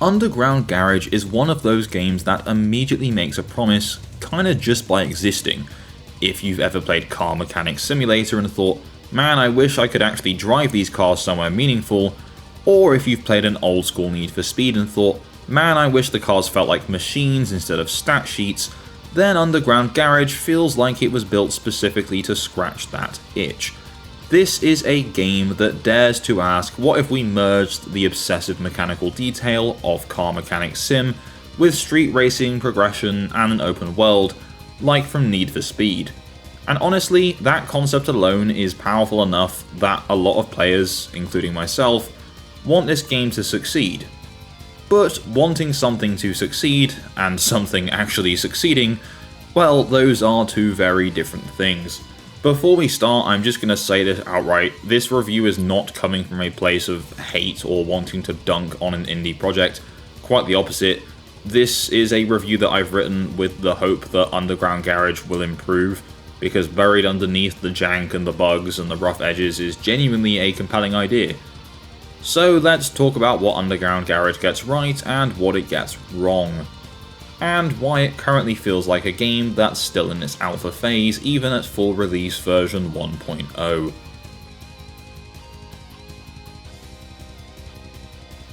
Underground Garage is one of those games that immediately makes a promise, kinda just by existing. If you've ever played Car Mechanic Simulator and thought, man, I wish I could actually drive these cars somewhere meaningful, or if you've played an old school Need for Speed and thought, man, I wish the cars felt like machines instead of stat sheets, then Underground Garage feels like it was built specifically to scratch that itch. This is a game that dares to ask, what if we merged the obsessive mechanical detail of Car Mechanic Sim with street racing, progression, and an open world, like from Need for Speed? And honestly, that concept alone is powerful enough that a lot of players, including myself, want this game to succeed. But wanting something to succeed, and something actually succeeding, well, those are two very different things. Before we start, I'm just going to say this outright, this review is not coming from a place of hate or wanting to dunk on an indie project. Quite the opposite. This is a review that I've written with the hope that Underground Garage will improve, because buried underneath the jank and the bugs and the rough edges is genuinely a compelling idea. So let's talk about what Underground Garage gets right and what it gets wrong, and why it currently feels like a game that's still in its alpha phase even at full release version 1.0.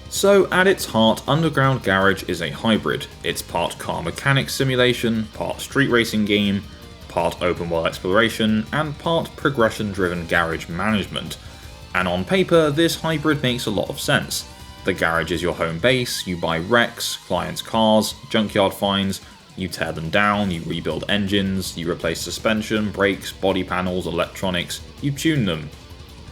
So at its heart, Underground Garage is a hybrid. It's part car mechanic simulation, part street racing game, part open world exploration, and part progression driven garage management. And on paper, this hybrid makes a lot of sense. The garage is your home base, you buy wrecks, clients' cars, junkyard finds, you tear them down, you rebuild engines, you replace suspension, brakes, body panels, electronics, you tune them.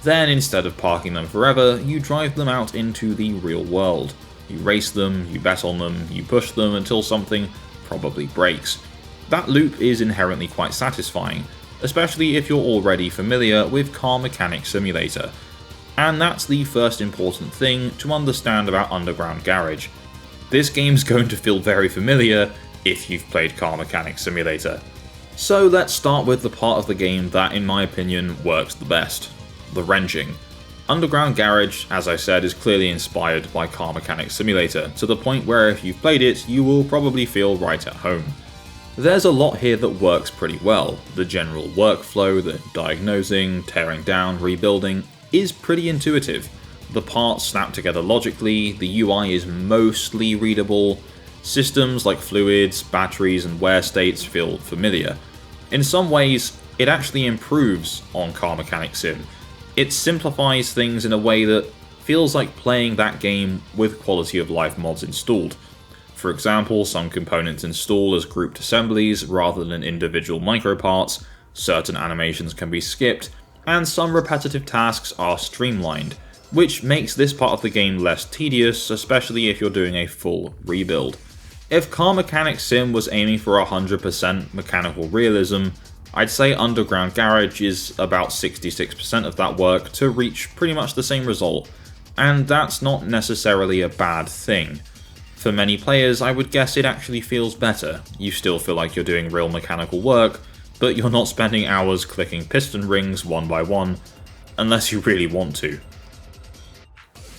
Then instead of parking them forever, you drive them out into the real world. You race them, you bet on them, you push them until something probably breaks. That loop is inherently quite satisfying, especially if you're already familiar with Car Mechanic Simulator. And that's the first important thing to understand about Underground Garage. This game's going to feel very familiar if you've played Car Mechanic Simulator. So let's start with the part of the game that, in my opinion, works the best: the wrenching. Underground Garage, as I said, is clearly inspired by Car Mechanic Simulator, to the point where if you've played it, you will probably feel right at home. There's a lot here that works pretty well. The general workflow, the diagnosing, tearing down, rebuilding, is pretty intuitive. The parts snap together logically, the UI is mostly readable, systems like fluids, batteries, and wear states feel familiar. In some ways, it actually improves on Car Mechanic Sim. It simplifies things in a way that feels like playing that game with quality of life mods installed. For example, some components install as grouped assemblies rather than individual microparts, certain animations can be skipped, and some repetitive tasks are streamlined, which makes this part of the game less tedious, especially if you're doing a full rebuild. If Car Mechanic Sim was aiming for 100% mechanical realism, I'd say Underground Garage is about 66% of that work to reach pretty much the same result, and that's not necessarily a bad thing. For many players, I would guess it actually feels better. You still feel like you're doing real mechanical work, but you're not spending hours clicking piston rings one by one, unless you really want to.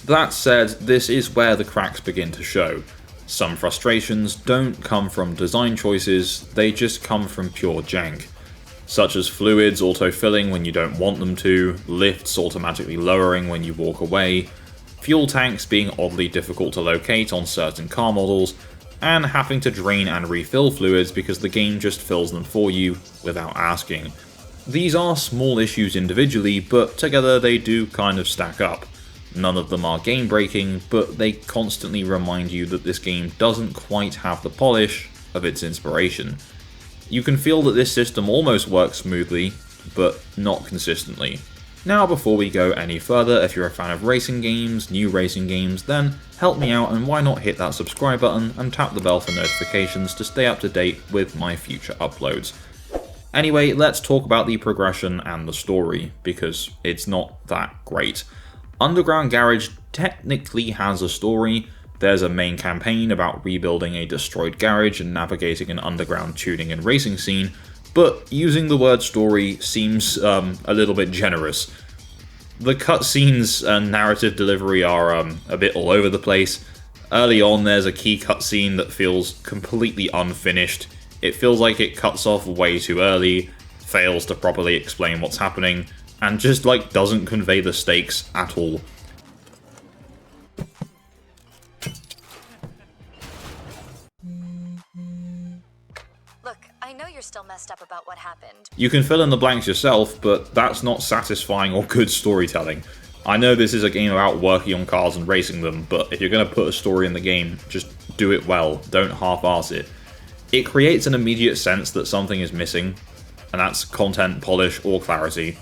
That said, this is where the cracks begin to show. Some frustrations don't come from design choices, they just come from pure jank. Such as fluids auto-filling when you don't want them to, lifts automatically lowering when you walk away, fuel tanks being oddly difficult to locate on certain car models, and having to drain and refill fluids because the game just fills them for you without asking. These are small issues individually, but together they do kind of stack up. None of them are game-breaking, but they constantly remind you that this game doesn't quite have the polish of its inspiration. You can feel that this system almost works smoothly, but not consistently. Now, before we go any further, if you're a fan of racing games, new racing games, then help me out and why not hit that subscribe button and tap the bell for notifications to stay up to date with my future uploads. Anyway, let's talk about the progression and the story, because it's not that great. Underground Garage technically has a story. There's a main campaign about rebuilding a destroyed garage and navigating an underground tuning and racing scene, but using the word story seems a little bit generous. The cutscenes and narrative delivery are a bit all over the place. Early on, there's a key cutscene that feels completely unfinished. It feels like it cuts off way too early, fails to properly explain what's happening, and just like doesn't convey the stakes at all. Look, I know you're still messed up about what happened. You can fill in the blanks yourself, but that's not satisfying or good storytelling. I know this is a game about working on cars and racing them, but if you're going to put a story in the game, just do it well, don't half-arse it. It creates an immediate sense that something is missing, and that's content, polish, or clarity.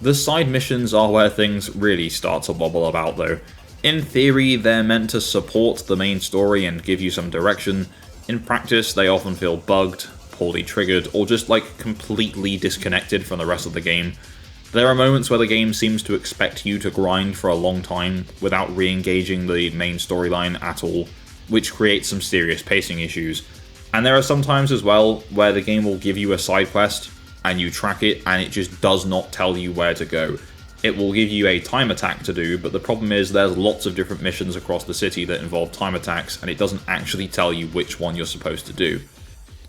The side missions are where things really start to wobble about though. In theory, they're meant to support the main story and give you some direction. In practice, they often feel bugged, poorly triggered, or just like completely disconnected from the rest of the game. There are moments where the game seems to expect you to grind for a long time without re-engaging the main storyline at all, which creates some serious pacing issues. And there are some times as well where the game will give you a side quest and you track it and it just does not tell you where to go. It will give you a time attack to do, but the problem is there's lots of different missions across the city that involve time attacks and it doesn't actually tell you which one you're supposed to do.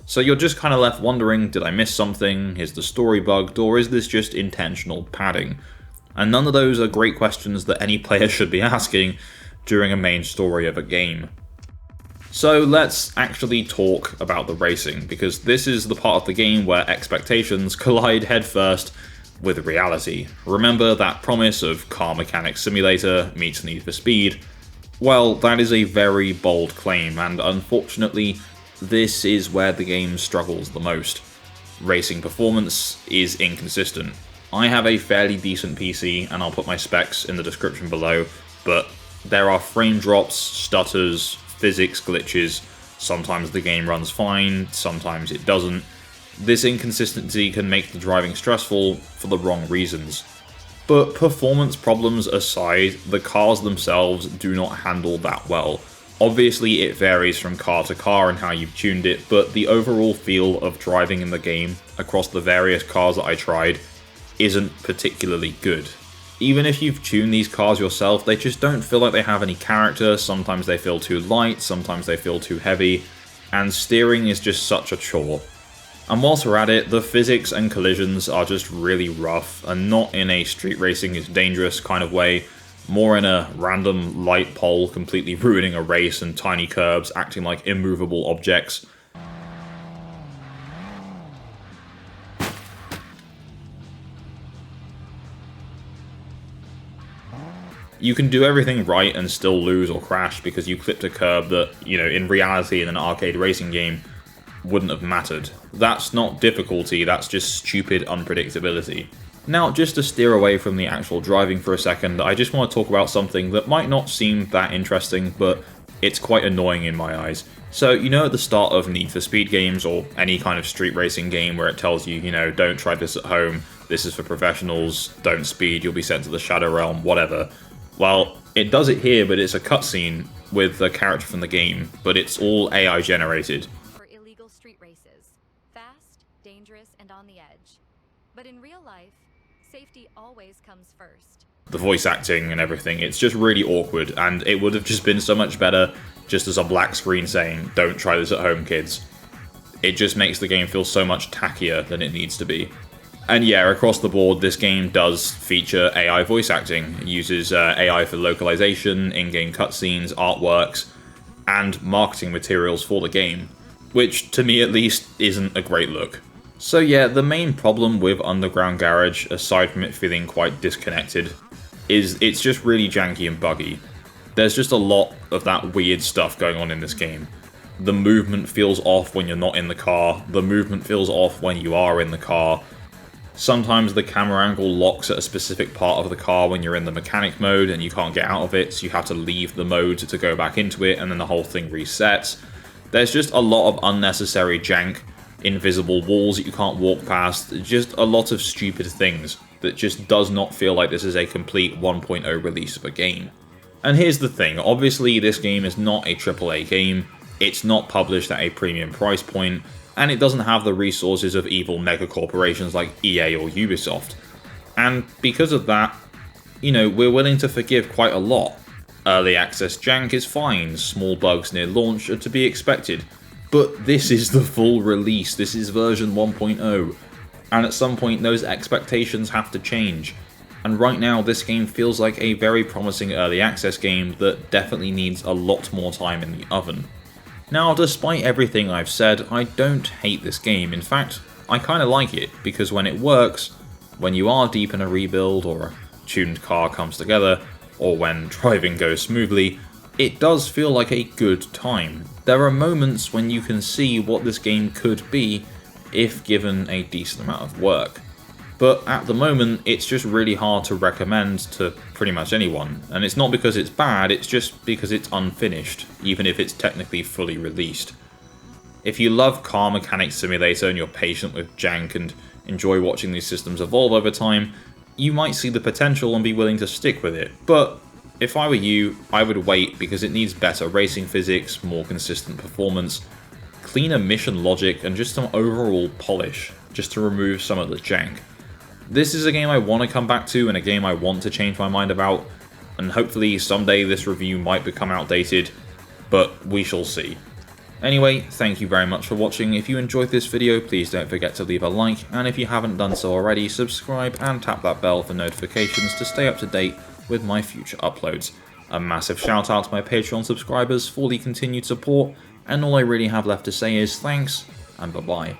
So you're just kind of left wondering, did I miss something? Is the story bugged? Or is this just intentional padding? And none of those are great questions that any player should be asking during a main story of a game. So let's actually talk about the racing, because this is the part of the game where expectations collide headfirst with reality. Remember that promise of Car Mechanics Simulator meets Need for Speed? Well, that is a very bold claim, and unfortunately, this is where the game struggles the most. Racing performance is inconsistent. I have a fairly decent PC, and I'll put my specs in the description below, but there are frame drops, stutters, physics glitches. Sometimes the game runs fine, sometimes it doesn't. This inconsistency can make the driving stressful for the wrong reasons. But performance problems aside, the cars themselves do not handle that well. Obviously it varies from car to car and how you've tuned it, but the overall feel of driving in the game across the various cars that I tried isn't particularly good. Even if you've tuned these cars yourself, they just don't feel like they have any character. Sometimes they feel too light, sometimes they feel too heavy, and steering is just such a chore. And whilst we're at it, the physics and collisions are just really rough, and not in a street racing is dangerous kind of way, more in a random light pole completely ruining a race and tiny curbs acting like immovable objects. You can do everything right and still lose or crash because you clipped a curb that, in reality in an arcade racing game wouldn't have mattered. That's not difficulty, that's just stupid unpredictability. Now, just to steer away from the actual driving for a second, I just want to talk about something that might not seem that interesting, but it's quite annoying in my eyes. So, at the start of Need for Speed games, or any kind of street racing game where it tells you, don't try this at home, this is for professionals, don't speed, you'll be sent to the Shadow Realm, whatever. Well, it does it here, but it's a cutscene with a character from the game, but it's all AI generated. For illegal street races. Fast, dangerous, and on the edge. But in real life, safety always comes first. The voice acting and everything, it's just really awkward, and it would have just been so much better just as a black screen saying, don't try this at home, kids. It just makes the game feel so much tackier than it needs to be. And yeah, across the board, this game does feature AI voice acting. It uses AI for localization, in-game cutscenes, artworks, and marketing materials for the game, which, to me at least, isn't a great look. So yeah, the main problem with Underground Garage, aside from it feeling quite disconnected, is it's just really janky and buggy. There's just a lot of that weird stuff going on in this game. The movement feels off when you're not in the car, the movement feels off when you are in the car. Sometimes the camera angle locks at a specific part of the car when you're in the mechanic mode and you can't get out of it, so you have to leave the mode to go back into it and then the whole thing resets. There's just a lot of unnecessary jank, invisible walls that you can't walk past, just a lot of stupid things that just does not feel like this is a complete 1.0 release of a game. And here's the thing, obviously this game is not a AAA game, it's not published at a premium price point, and it doesn't have the resources of evil mega corporations like EA or Ubisoft. And because of that, we're willing to forgive quite a lot. Early access jank is fine, small bugs near launch are to be expected, but this is the full release, this is version 1.0, and at some point those expectations have to change. And right now this game feels like a very promising early access game that definitely needs a lot more time in the oven. Now, despite everything I've said, I don't hate this game. In fact, I kinda like it, because when it works, when you are deep in a rebuild or a tuned car comes together, or when driving goes smoothly, it does feel like a good time. There are moments when you can see what this game could be if given a decent amount of work. But at the moment, it's just really hard to recommend to pretty much anyone, and it's not because it's bad, it's just because it's unfinished, even if it's technically fully released. If you love Car Mechanics Simulator and you're patient with jank and enjoy watching these systems evolve over time, you might see the potential and be willing to stick with it. But if I were you, I would wait because it needs better racing physics, more consistent performance, cleaner mission logic, and just some overall polish, just to remove some of the jank. This is a game I want to come back to and a game I want to change my mind about, and hopefully someday this review might become outdated, but we shall see. Anyway, thank you very much for watching. If you enjoyed this video, please don't forget to leave a like, and if you haven't done so already, subscribe and tap that bell for notifications to stay up to date with my future uploads. A massive shout out to my Patreon subscribers for the continued support, and all I really have left to say is thanks, and bye bye.